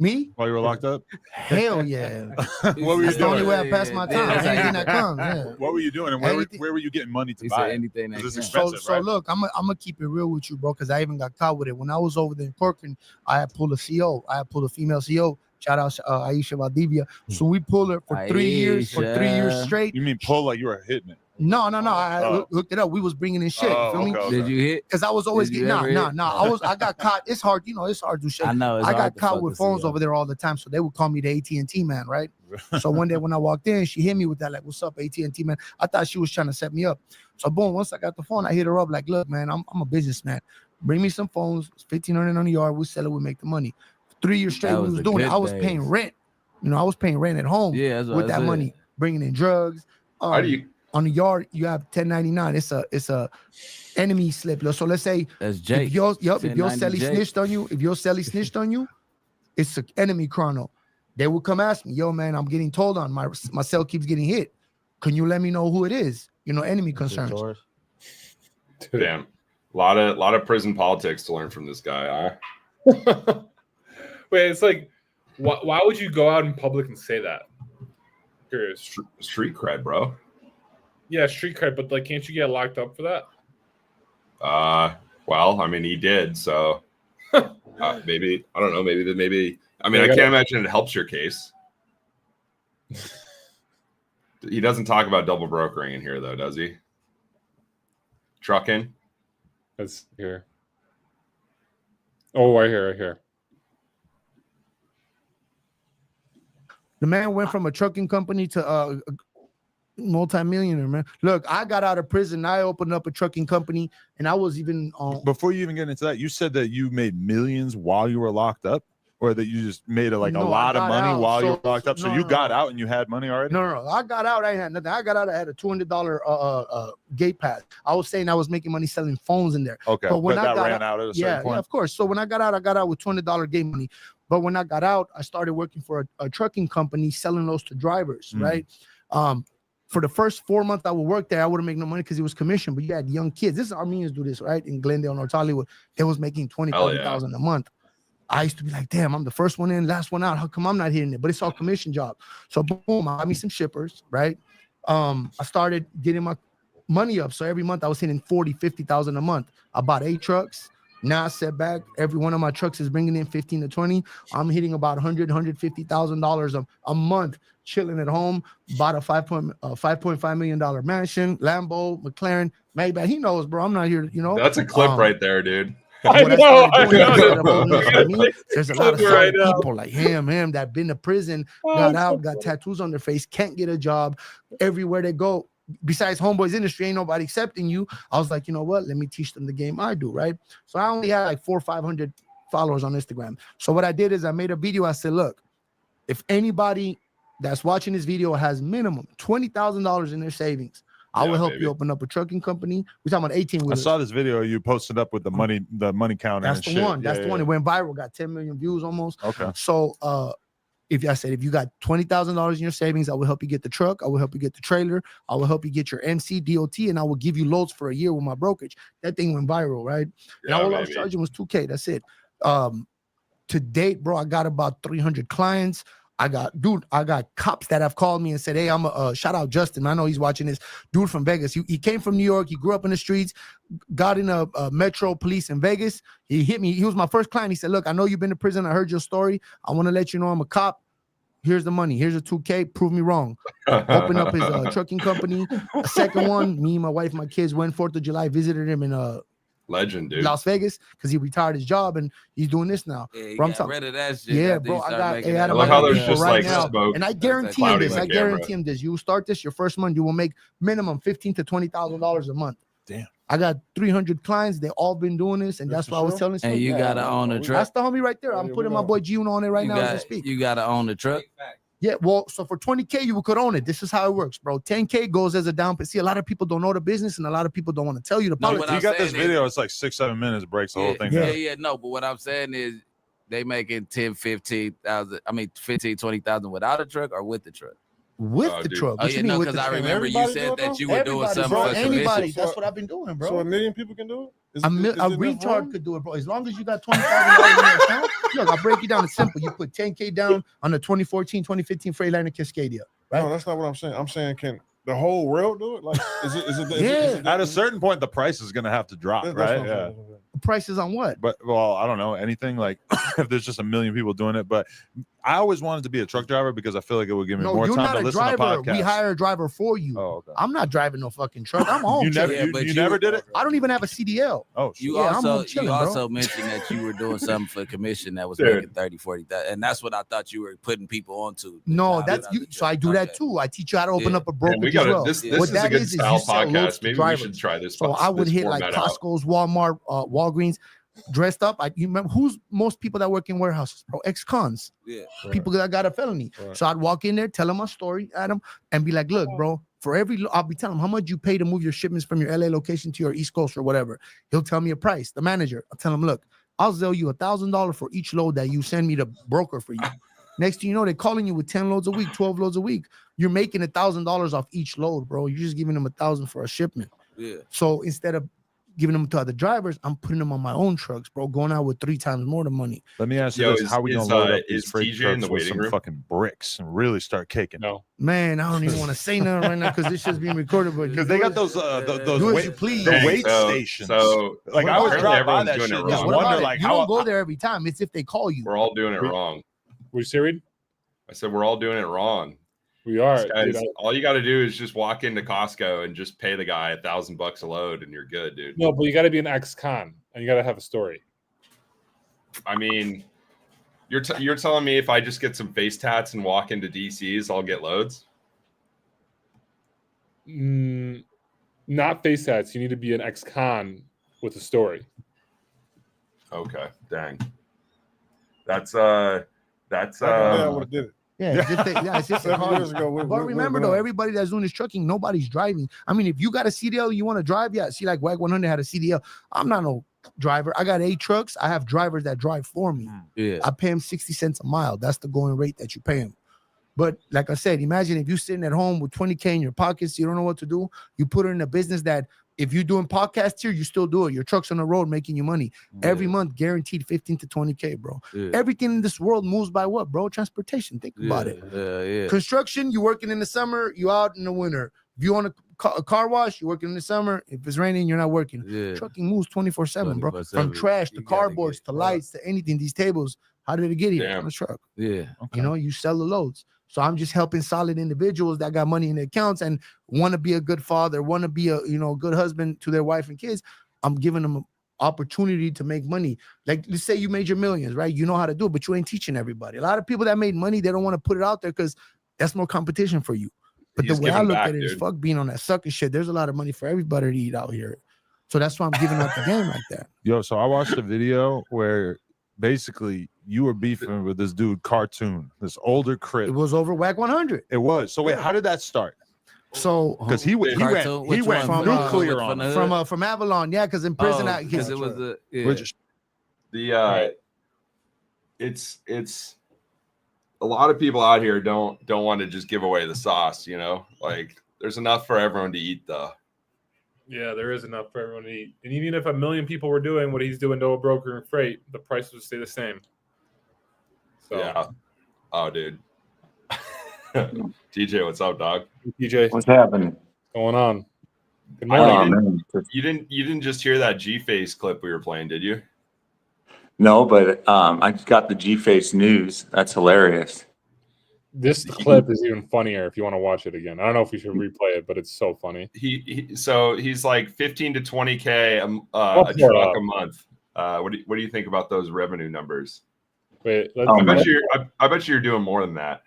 Me? while you were locked up? Hell yeah. What were you That's the only doing? way I pass my time. Anything that comes. Yeah. What were you doing, and where were you getting money to buy? Anything that It's comes. expensive, So right? look, I'm gonna keep it real with you, bro, because I even got caught with it. When I was over there in Corcoran, I had pulled a CO. I had pulled a female CO. Shout out Aisha Valdivia. So we pulled her for 3 years, for 3 years straight. You mean pull like you were hitting it? No. I looked it up. We was bringing in shit. You feel me? Okay. Did you hit? Because I was always Did you getting ever hit? I got caught. It's hard, it's hard to do shit. I know. It's I hard got to caught fuck with a phones CEO. over there all the time, so they would call me the AT&T man, right? So one day when I walked in, she hit me with that, like, "What's up, AT&T man?" I thought she was trying to set me up. So boom, once I got the phone, I hit her up like, "Look, man, I'm a businessman. Bring me some phones. It's $1,500 on the yard. We sell it. We make the money." 3 years straight, That we was was the doing it. good I was days. paying rent. I was paying rent at home Yeah, that's what with I that said. money, bringing in drugs. How do you? On the yard? You have 1099. It's a enemy slip. So let's say That's Jake. if your celly 1090 Jake. snitched on you, it's an enemy chrono. They will come ask me, "Yo, man, I'm getting told on. My cell keeps getting hit. Can you let me know who it is? Enemy concerns." Damn. A lot of prison politics to learn from this guy, huh? Wait, it's like Why would you go out in public and say that? Curious. Street cred, bro. Yeah, street cred, but like, can't you get locked up for that? Well, I mean, he did, so maybe I don't know. Maybe. I mean, I can't imagine it helps your case. He doesn't talk about double brokering in here, though, does he? Trucking. That's here. Oh, right here. The man went from a trucking company to multi-millionaire, man. Look, I got out of prison. I opened up a trucking company, and I was even before you even get into that, you said that you made millions while you were locked up, or that you just made a lot of money while you were locked up. So you got out and you had money already? No. I got out. I had nothing. I got out. I had a $200 gate pass. I was saying I was making money selling phones in there. Okay, but when that ran out at a certain point. Yeah, of course. So when I got out with $200 gate money. But when I got out, I started working for a trucking company selling those to drivers, right? For the first 4 months I would work there, I wouldn't make no money because it was commission. But you had young kids. This is Armenians do this, right? In Glendale, North Hollywood, they was making $20,000 a month. I used to be like, damn, I'm the first one in, last one out. How come I'm not hitting it? But it's all commission job. So boom, I got me some shippers, right? I started getting my money up. So every month I was hitting 40, 50,000 a month. I bought 8 trucks. Now I set back. Every one of my trucks is bringing in 15 to 20. I'm hitting about $150,000 a month, chilling at home. Bought a $5.5 million mansion, Lambo, McLaren, Maybach. He knows, bro. I'm not here, That's a clip right there, dude. I know. There's a lot of people like him that been to prison, got out, got tattoos on their face, can't get a job. Everywhere they go, besides Homeboy's industry, ain't nobody accepting you. I was like, you know what? Let me teach them the game I do, right? So I only had like 400 or 500 followers on Instagram. So what I did is I made a video. I said, look, if anybody that's watching this video has minimum $20,000 in their savings, I will help you open up a trucking company. We're talking about 18 wheelers. I saw this video you posted up with the money counter. That's the one. That's the one. It went viral, got 10 million views almost. Okay. So if you got $20,000 in your savings, I will help you get the truck. I will help you get the trailer. I will help you get your MC, DOT, and I will give you loads for a year with my brokerage. That thing went viral, right? And all I was charging was $2K. That's it. To date, bro, I got about 300 clients. I got cops that have called me and said, hey, I'm a shout out Justin. I know he's watching this dude from Vegas. He came from New York. He grew up in the streets, got in a Metro Police in Vegas. He hit me. He was my first client. He said, look, I know you've been to prison. I heard your story. I want to let you know I'm a cop. Here's the money. Here's a $2K. Prove me wrong. Open up his trucking company. A second one, me, my wife, my kids went 4th of July, visited him in legend, dude. Las Vegas, because he retired his job and he's doing this now. Yeah, bro, got rid of that shit. Yeah, bro. I love how there's just like smoke. And I guarantee him this. I guarantee him this. You start this your first month, you will make minimum $15,000 to $20,000 a month. Damn. I got 300 clients. They all been doing this, and that's why I was telling you. And you gotta own a truck. That's the homie right there. I'm putting my boy G on it right now as I speak. You gotta own the truck. Yeah, well, so for 20K, you could own it. This is how it works, bro. 10K goes as a down payment. See, a lot of people don't know the business, and a lot of people don't want to tell you the politics. You got this video. It's like 6-7 minutes. Breaks the whole thing down. No, but what I'm saying is they making 10, 15,000. I mean, 15, 20,000 without a truck or with the truck. With the truck. Oh, yeah, no, because I remember you said that you were doing something for anybody. That's what I've been doing, bro. So 1 million people can do it? A retard could do it, bro. As long as you got $20,000 in your account. Look, I'll break it down. It's simple. You put 10K down on the 2014, 2015 Freightliner Cascadia, right? No, that's not what I'm saying. I'm saying, can the whole world do it? Like, is it at a certain point, the price is going to have to drop, right? Yeah. Prices on what? But I don't know anything. Like, if there's just 1 million people doing it, but I always wanted to be a truck driver because I feel like it would give me more time to listen to podcasts. We hire a driver for you. Oh, okay. I'm not driving no fucking truck. I'm home. You never did it? I don't even have a CDL. Oh, you also mentioned that you were doing something for commission that was making 30, 40, and that's what I thought you were putting people onto. No, that's you. So I do that too. I teach you how to open up a brokerage as well. This is a good style podcast. Maybe we should try this. So I would hit like Costco's, Walmart, Walgreens. Dressed up. You remember who's most people that work in warehouses, bro? Ex-cons. Yeah. People that got a felony. Right. So I'd walk in there, tell them my story, Adam, and be like, look, bro, I'll be telling him how much you pay to move your shipments from your LA location to your East Coast or whatever. He'll tell me a price. The manager, I'll tell him, look, I'll sell you $1,000 for each load that you send me to broker for you. Next thing you know, they're calling you with 10 loads a week, 12 loads a week. You're making $1,000 off each load, bro. You're just giving them $1,000 for a shipment. Yeah. So instead of giving them to other drivers, I'm putting them on my own trucks, bro. Going out with 3 times more the money. Let me ask you this: how we gonna load up these freight trucks with some fucking bricks and really start kicking? No, man, I don't even want to say nothing right now because this shit's being recorded. But because they got those weight stations. So like I was driving by that shit. Just wonder like you how don't go there every time. It's if they call you. We're all doing it wrong. What you say, Reed? I said we're all doing it wrong. We are. Guys, dude, all you got to do is just walk into Costco and just pay the guy $1,000 a load, and you're good, dude. No, but you got to be an ex-con, and you got to have a story. I mean, you're telling me if I just get some face tats and walk into DCs, I'll get loads? Not face tats. You need to be an ex-con with a story. Okay, dang. That's yeah, I would have did it. Yeah, it's just 7 years ago. But remember though, everybody that's doing this trucking, nobody's driving. I mean, if you got a CDL, you want to drive, yeah. See, like WAG 100 had a CDL. I'm not no driver. I got 8 trucks. I have drivers that drive for me. Yeah, I pay them 60 cents a mile. That's the going rate that you pay them. But like I said, imagine if you're sitting at home with 20K in your pockets, you don't know what to do. You put it in a business that if you're doing podcasts here, you still do it. Your truck's on the road making you money every month, guaranteed 15 to 20K, bro. Everything in this world moves by what, bro? Transportation. Think about it. Construction, you're working in the summer, you out in the winter. If you want a car wash, you're working in the summer. If it's raining, you're not working. Trucking moves 24/7, bro. From trash to cardboards to lights to anything. These tables, how did it get here? On the truck. Okay. You know, you sell the loads. So I'm just helping solid individuals that got money in their accounts and want to be a good father, want to be a good husband to their wife and kids. I'm giving them an opportunity to make money. Like, let's say you made your millions, right? You know how to do it, but you ain't teaching everybody. A lot of people that made money, they don't want to put it out there because that's more competition for you. But the way I look at it is, fuck being on that sucker shit. There's a lot of money for everybody to eat out here. So that's why I'm giving up the game like that. Yo, so I watched a video where basically you were beefing with this dude Cartoon, this older crip. It was over WAG 100. It was. So wait, how did that start? So because he went from nuclear on from Avalon, yeah, because in prison because it was it's a lot of people out here don't want to just give away the sauce, you know, like there's enough for everyone to eat though. Yeah, there is enough for everyone to eat. And even if 1 million people were doing what he's doing to a broker and freight, the price would stay the same. So yeah. Oh, dude. TJ, what's up, dog? TJ, what's happening? What's going on? Good morning. You didn't just hear that G-Face clip we were playing, did you? No, but I just got the G-Face news. That's hilarious. This clip is even funnier if you want to watch it again. I don't know if we should replay it, but it's so funny. So he's like 15 to 20K a truck a month. What do you think about those revenue numbers? Wait, I bet you're doing more than that.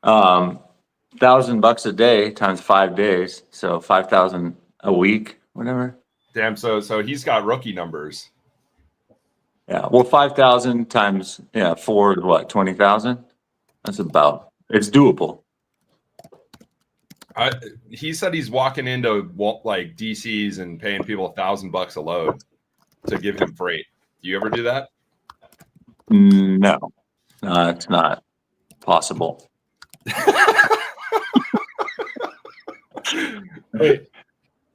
$1,000 a day times 5 days, so 5,000 a week, whatever. Damn. So he's got rookie numbers. Yeah. Well, 5,000 times 4 is what, 20,000? That's about. It's doable. He said he's walking into like DCs and paying people $1,000 a load to give him freight. Do you ever do that? No, it's not possible. Wait,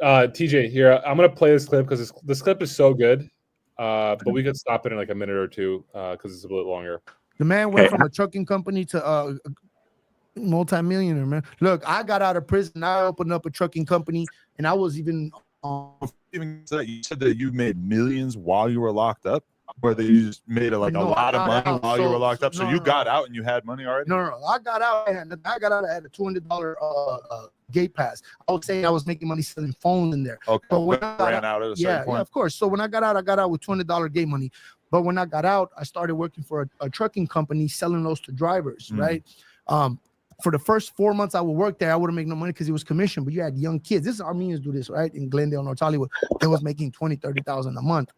TJ, here I'm gonna play this clip because this clip is so good. But we could stop it in like a minute or two because it's a bit longer. The man went from a trucking company to multi-millionaire, man. Look, I got out of prison. I opened up a trucking company, and I was even you said that you made millions while you were locked up, or that you just made a lot of money while you were locked up. So you got out and you had money already? No. I got out. I had a $200 gate pass. I was saying I was making money selling phones in there. Okay. But when I ran out at a certain point. Yeah, of course. So when I got out with $200 gate money. But when I got out, I started working for a trucking company selling those to drivers, right? For the first 4 months I would work there, I wouldn't make no money because it was commission, but you had young kids. This is Armenians do this, right? In Glendale, North Hollywood. They was making $20,000, $30,000 a month.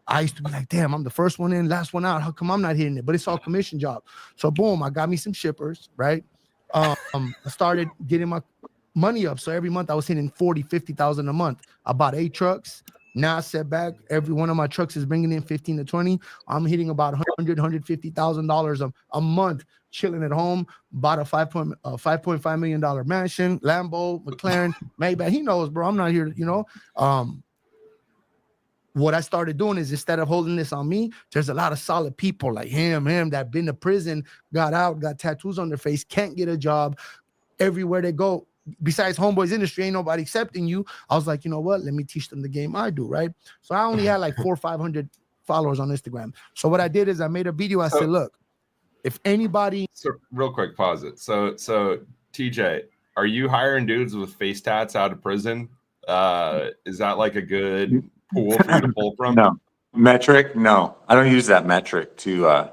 I used to be like, damn, I'm the first one in, last one out. How come I'm not hitting it? But it's all commission job. So boom, I got me some shippers, right? I started getting my money up. So every month I was hitting 40, 50,000 a month. I bought 8 trucks. Now I set back. Every one of my trucks is bringing in 15 to 20. I'm hitting about $150,000 a month, chilling at home. Bought a $5.5 million mansion, Lambo, McLaren, Maybach. He knows, bro. I'm not here, what I started doing is instead of holding this on me, there's a lot of solid people like him that been to prison, got out, got tattoos on their face, can't get a job. Everywhere they go, besides Homeboys Industry, ain't nobody accepting you. I was like, you know what? Let me teach them the game I do, right? So I only had like 400 or 500 followers on Instagram. So what I did is I made a video. I said, look, if anybody. So real quick, pause it. So TJ, are you hiring dudes with face tats out of prison? Is that like a good pool for you to pull from? No. Metric? No. I don't use that metric to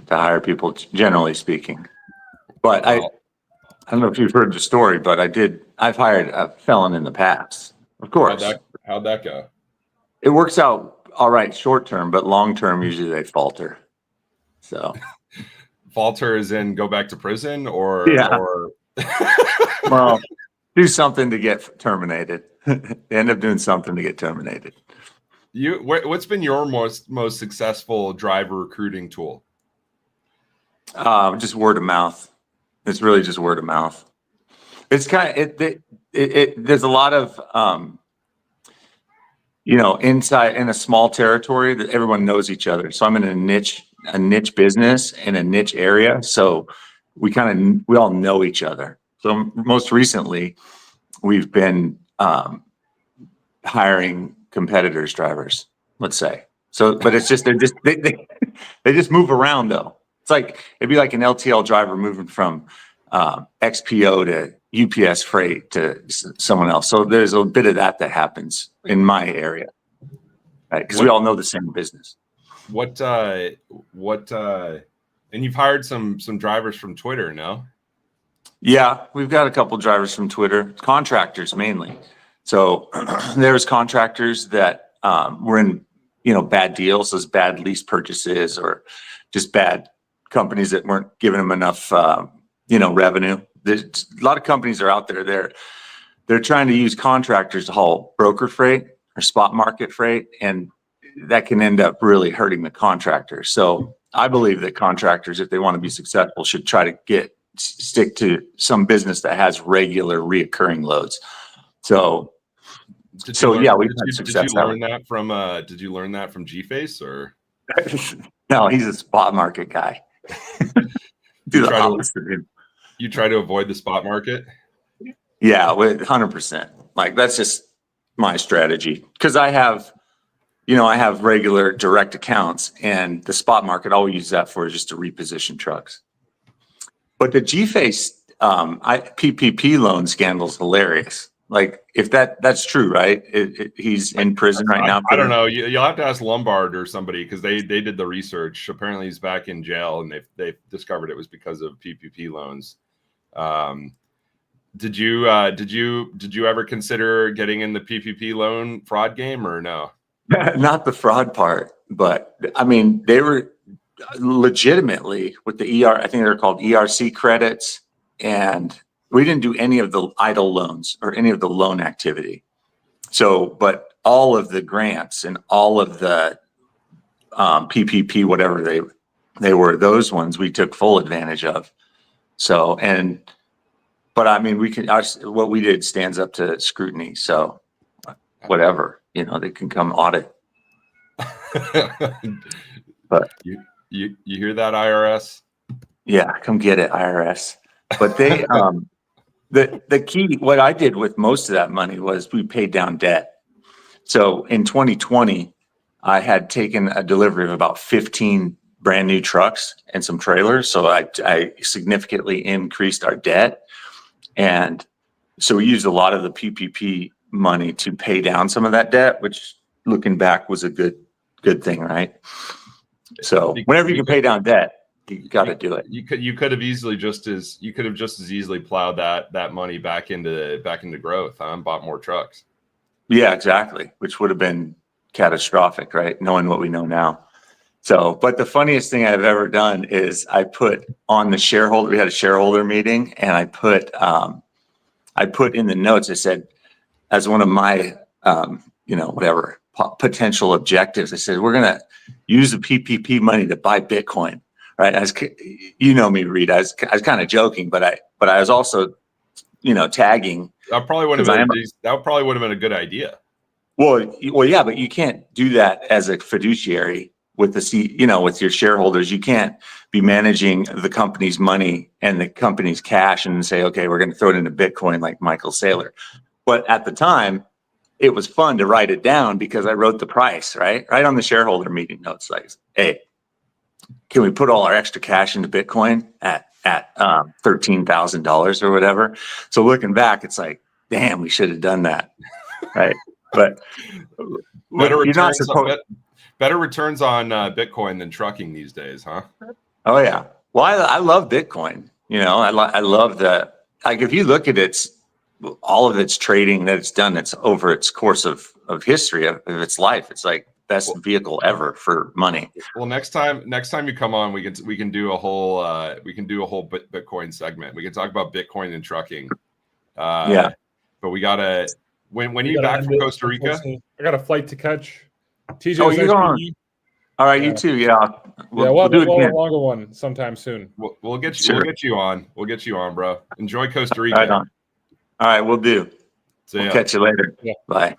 hire people, generally speaking. But I don't know if you've heard the story, but I've hired a felon in the past. Of course. How'd that go? It works out all right short term, but long term, usually they falter. So falter is in go back to prison or well, do something to get terminated. They end up doing something to get terminated. What's been your most successful driver recruiting tool? Just word of mouth. It's really just word of mouth. It's kind of there's a lot of inside in a small territory that everyone knows each other. So I'm in a niche business in a niche area. So we all know each other. So most recently we've been hiring competitors' drivers, let's say. So, but it's just they just move around though. It's like it'd be like an LTL driver moving from XPO to UPS Freight to someone else. So there's a bit of that happens in my area, right? Because we all know the same business. And you've hired some drivers from Twitter, no? Yeah, we've got a couple drivers from Twitter, contractors mainly. So there's contractors that were in bad deals, those bad lease purchases, or just bad companies that weren't giving them enough revenue. There's a lot of companies are out there. They're trying to use contractors to haul broker freight or spot market freight, and that can end up really hurting the contractor. So I believe that contractors, if they want to be successful, should try to stick to some business that has regular reoccurring loads. So we've had success. Did you learn that from G-Face or? No, he's a spot market guy. You try to avoid the spot market? Yeah, 100%. Like that's just my strategy because I have regular direct accounts, and the spot market I'll use that for just to reposition trucks. But the G-Face PPP loan scandal is hilarious. Like if that's true, right? He's in prison right now. I don't know. You'll have to ask Lombard or somebody because they did the research. Apparently, he's back in jail, and they discovered it was because of PPP loans. Did you ever consider getting in the PPP loan fraud game or no? Not the fraud part, but I mean they were legitimately with the I think they're called ERC credits, and we didn't do any of the idle loans or any of the loan activity. So, but all of the grants and all of the PPP, whatever they were, those ones we took full advantage of. So, but I mean, what we did stands up to scrutiny. So whatever, they can come audit. But you hear that, IRS? Yeah, come get it, IRS. But they, the key, what I did with most of that money was we paid down debt. So in 2020, I had taken a delivery of about 15 brand new trucks and some trailers. So I significantly increased our debt. And so we used a lot of the PPP money to pay down some of that debt, which looking back was a good thing, right? So whenever you can pay down debt, you got to do it. You could have just as easily plowed that money back into growth, and bought more trucks. Yeah, exactly. Which would have been catastrophic, right? Knowing what we know now. So, but the funniest thing I've ever done is I put on we had a shareholder meeting, and I put in the notes, I said, as one of my, potential objectives, I said, we're going to use the PPP money to buy Bitcoin. Right. Me, Reed, I was kind of joking, but I was also, tagging. That probably would have been a good idea. Well, yeah, but you can't do that as a fiduciary with with your shareholders. You can't be managing the company's money and the company's cash and say, okay, we're going to throw it into Bitcoin like Michael Saylor. But at the time, it was fun to write it down because I wrote the price, right on the shareholder meeting notes. Like, hey, can we put all our extra cash into Bitcoin at $13,000 or whatever? So looking back, it's like, damn, we should have done that, right? But better you're not returns, supposed. Better returns on Bitcoin than trucking these days, huh? Oh yeah. Well, I love Bitcoin. I love the, like, if you look at all of its trading that it's done, it's over its course of history of its life. It's like best vehicle ever for money. Well, next time you come on, we can do a whole Bitcoin segment. We can talk about Bitcoin and trucking. Yeah. But we gotta when are you back from Costa Rica? I got a flight to catch. TJ, oh, you're going. All right, you too. Yeah, we'll do a longer one sometime soon. We'll get you. Sure. We'll get you on. We'll get you on, bro. Enjoy Costa Rica. Right on. All right, we'll do. See ya. We'll catch you later. Yeah. Bye.